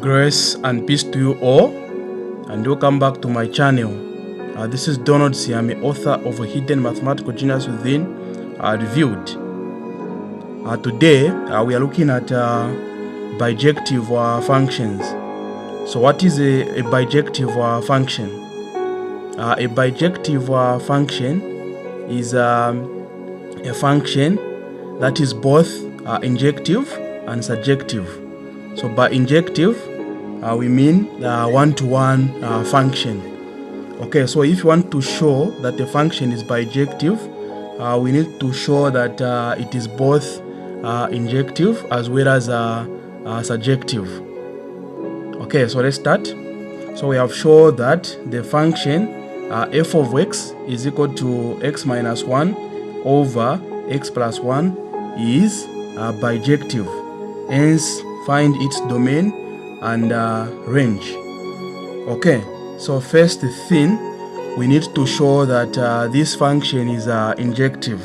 Grace and peace to you all, and welcome back to my channel. This is Donald Siame, author of A Hidden Mathematical Genius Within Revealed. Today we are looking at bijective functions. So what is a bijective function? A bijective function is a function that is both injective and surjective. So by injective, we mean one-to-one function. Okay, so if you want to show that the function is bijective, we need to show that it is both injective as well as surjective. Okay, so let's start. So we have shown that the function f of x is equal to x minus 1 over x plus 1 is bijective. Hence, find its domain and range. Okay, so first thing, we need to show that this function is injective,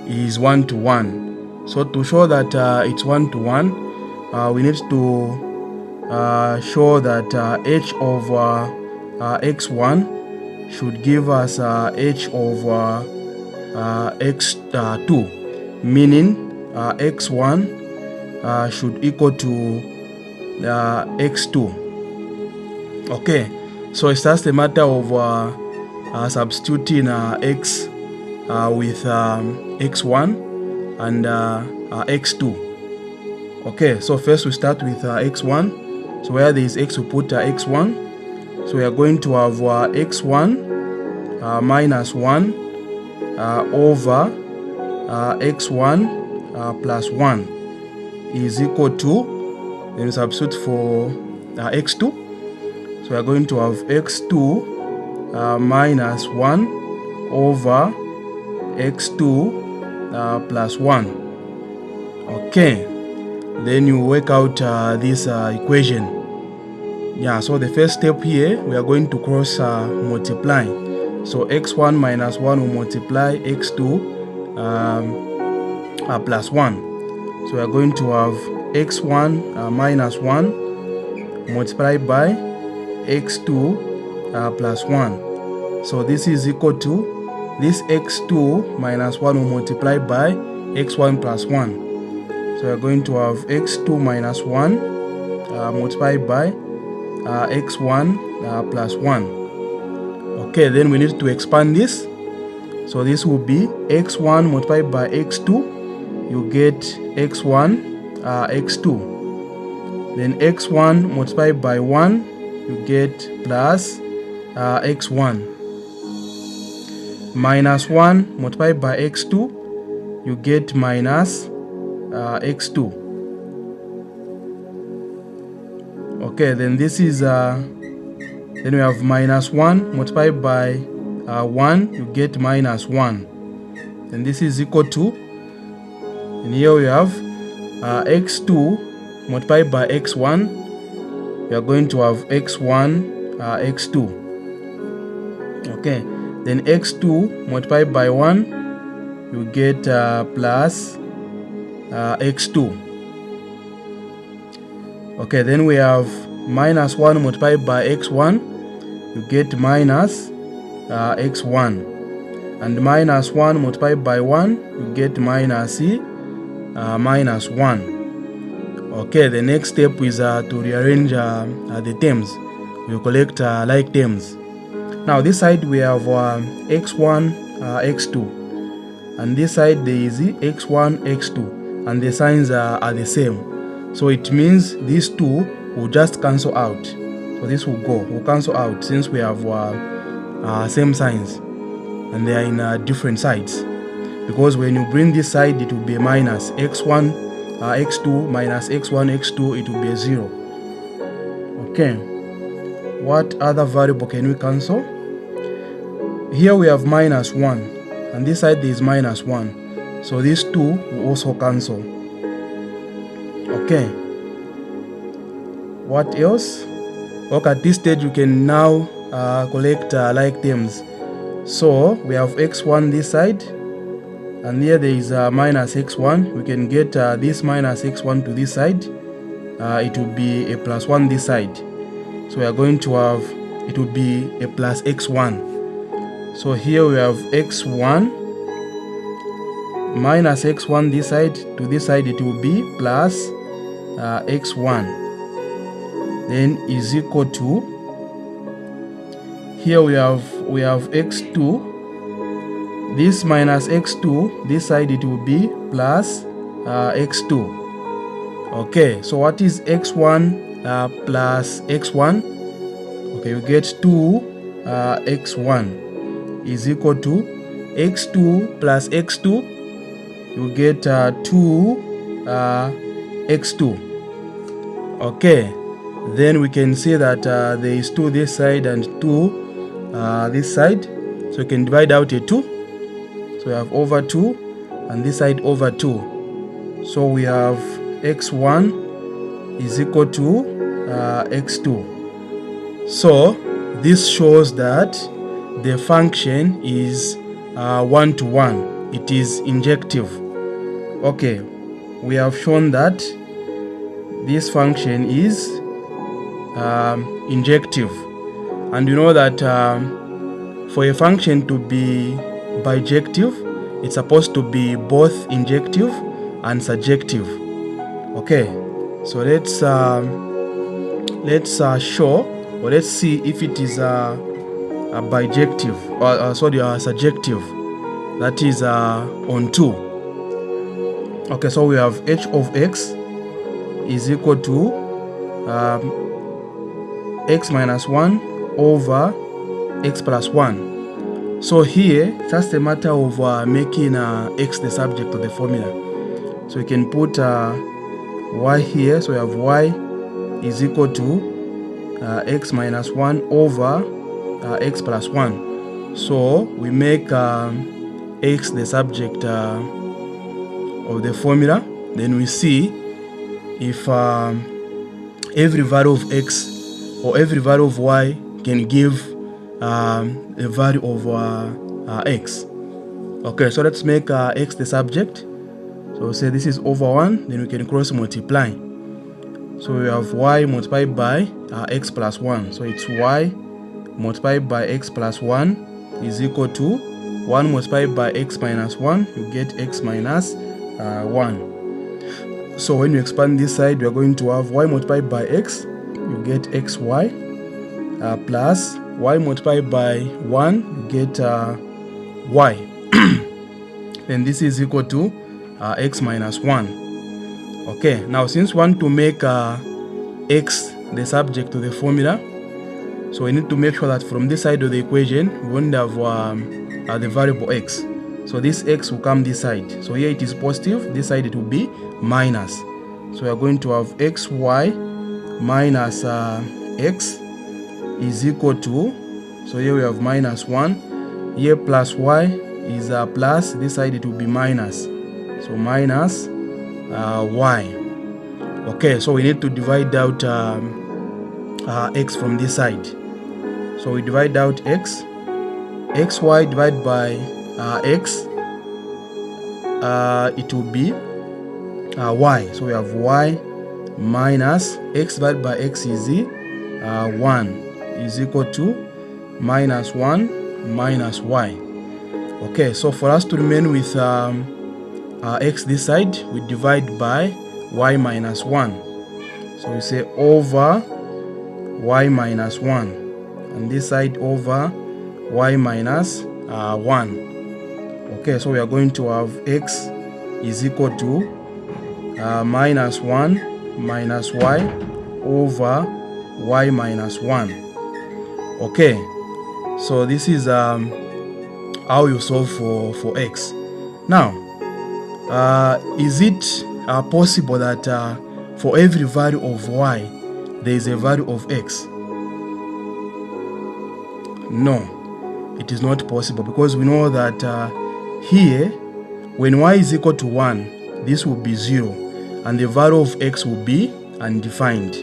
is one-to-one. So to show that it's one-to-one, we need to show that h of x1 should give us h of x2, meaning x1 should equal to x2. Okay, so it's just a matter of substituting x with x1 and x2. Okay, so first we start with x1. So where there is x, we put x1. So we are going to have x1 minus 1 over x1 plus 1 is equal to, then we substitute for x2. So we are going to have x2 minus 1 over x2 plus 1. Okay, then you work out this equation. Yeah, so the first step here, we are going to cross multiply. So x1 minus 1 will multiply x2 plus 1. So we are going to have x1 minus 1 multiplied by x2 plus 1. So this is equal to, this x2 minus 1 will multiply by x1 plus 1. So we are going to have x2 minus 1 multiplied by x1 plus 1. Okay, then we need to expand this. So this will be x1 multiplied by x2. You get x1 x2, then x1 multiplied by 1, you get plus x1, minus 1 multiplied by x2, you get minus x2. Okay, then this is then we have minus 1 multiplied by 1, you get minus 1, and this is equal to, and here we have x2 multiplied by x1. We are going to have x1 x2. Okay, then x2 multiplied by 1, you get plus x2. Okay, then we have minus 1 multiplied by x1, you get minus x1, and minus 1 multiplied by 1, you get minus minus 1. Okay, the next step is to rearrange the terms. We collect like terms. Now this side we have x1 x2, and this side there is x1 x2, and the signs are the same. So it means these two will just cancel out. So this will cancel out since we have same signs and they are in different sides. Because when you bring this side, it will be a minus. x1 x2 minus x1 x2, it will be a 0. Okay, what other variable can we cancel? Here we have minus 1, and this side there is minus 1. So these two will also cancel. Okay, what else? Okay, at this stage you can now collect like terms. So we have x1 this side, and here there is minus x1. We can get this minus x1 to this side, it will be a plus 1 this side. So we are going to have, it will be a plus x1. So here we have x1 minus x1 this side. To this side it will be plus x1. Then is equal to, here we have x2. This minus x2, this side it will be plus x2. Okay, so what is x1 plus x1? Okay, you get 2 x1 is equal to x2 plus x2. You get 2 x2. Okay, then we can see that there is 2 this side and 2 this side. So you can divide out a 2. So we have over 2 and this side over 2. So we have x1 is equal to x2. So this shows that the function is 1-to-1. It is injective. Okay, we have shown that this function is injective. And you know that for a function to be bijective, it's supposed to be both injective and surjective. Okay, so let's show, or let's see if it is a bijective, or surjective, that is on 2. Okay, so we have h of x is equal to x minus 1 over x plus 1. So here, just a matter of making x the subject of the formula. So we can put y here. So we have y is equal to x minus 1 over x plus 1. So we make x the subject of the formula. Then we see if every value of x or every value of y can give the value of x. Okay, so let's make x the subject. So say this is over 1, then we can cross multiply. So we have y multiplied by x plus 1. So it's y multiplied by x plus 1 is equal to 1 multiplied by x minus 1. You get x minus 1. So when you expand this side, we are going to have y multiplied by x. You get xy plus y multiplied by 1, you get y. Then this is equal to x minus 1. Okay, now since we want to make x the subject of the formula, so we need to make sure that from this side of the equation we won't have the variable x. So this x will come this side. So here it is positive, this side it will be minus. So we are going to have xy minus x is equal to, so here we have minus 1, here plus y is plus, this side it will be minus. So minus y. Okay, so we need to divide out x from this side. So we divide out x. Xy divided by x, it will be y. So we have y minus x divided by x is 1 is equal to minus 1 minus y. Okay, so for us to remain with x this side, we divide by y minus 1. So we say over y minus 1, and this side over y minus 1. Okay, so we are going to have x is equal to minus 1 minus y over y minus 1. Okay, so this is how you solve for x. Now, is it possible that for every value of y there is a value of x? No, it is not possible, because we know that here when y is equal to 1, this will be 0 and the value of x will be undefined.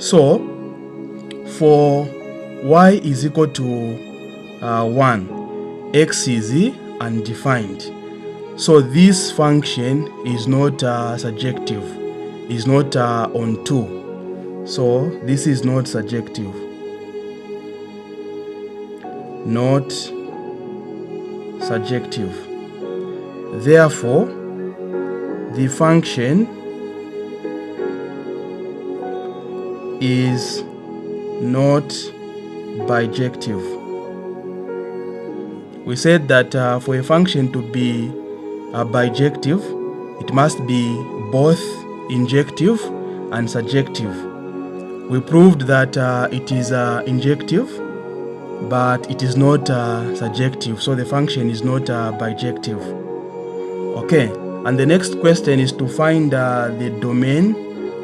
So for y is equal to 1, x is undefined. So this function is not surjective. is not on 2. So this is not surjective. Not surjective. Therefore, the function is not bijective. We said that for a function to be bijective, it must be both injective and surjective. We proved that it is injective, but it is not surjective, so the function is not bijective. Okay, and the next question is to find the domain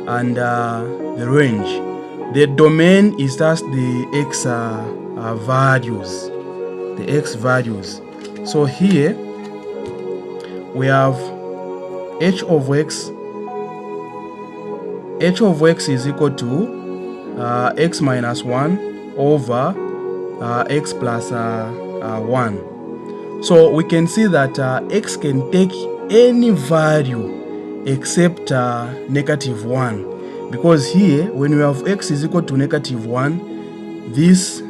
and the range. The domain is just the x values, the x values. So here we have h of x. H of x is equal to x minus 1 over x plus 1. So we can see that x can take any value except negative 1, because here when we have x is equal to negative 1, this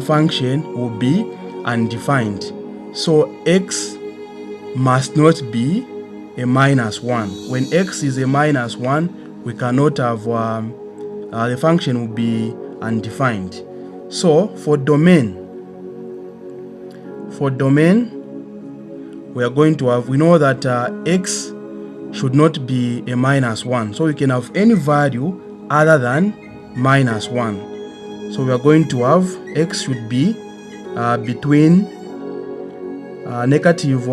function will be undefined. So x must not be a minus 1. When x is a minus 1, we cannot have the function will be undefined. So for domain, we are going to have, we know that x should not be a minus 1. So we can have any value other than minus 1. So we are going to have x should be between negative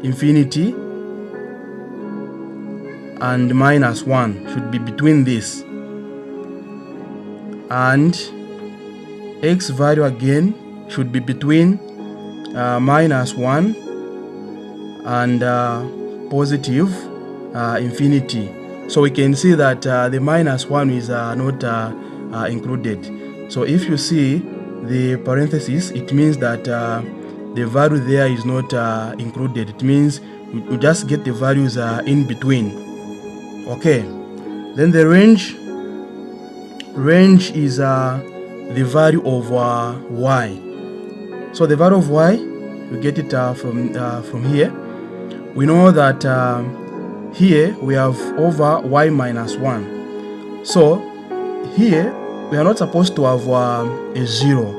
infinity and minus 1, should be between this. And x value again should be between minus 1 and positive infinity. So we can see that the minus 1 is not included. So if you see the parenthesis, it means that the value there is not included. It means we just get the values in between. Okay, then the range is the value of y. So the value of y, we get it from here. We know that here we have over y minus 1. So here we are not supposed to have a 0.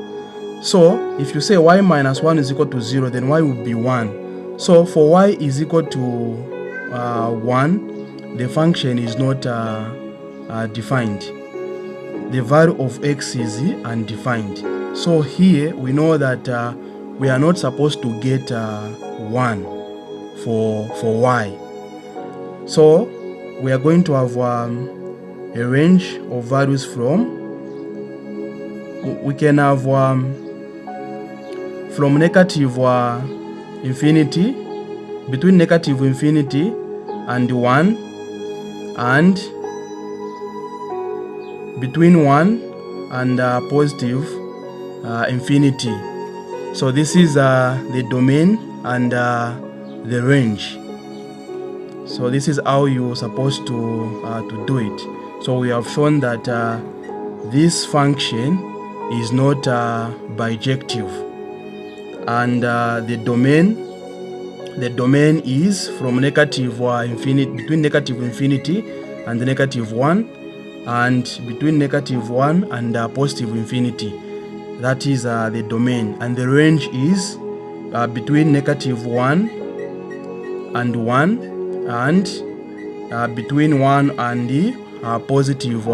So if you say y minus 1 is equal to 0, then y would be 1. So for y is equal to 1, the function is not defined. The value of x is undefined. So here we know that we are not supposed to get 1 for y. So we are going to have a range of values from, we can have from negative infinity, between negative infinity and 1, and between 1 and positive infinity. So this is the domain and the range. So this is how you're supposed to do it. So we have shown that this function is not bijective, and the domain is from negative infinity, between negative infinity and negative 1, and between negative 1 and positive infinity. That is the domain, and the range is between negative 1 and 1, and between 1 and the positive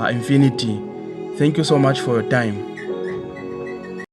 infinity. Thank you so much for your time.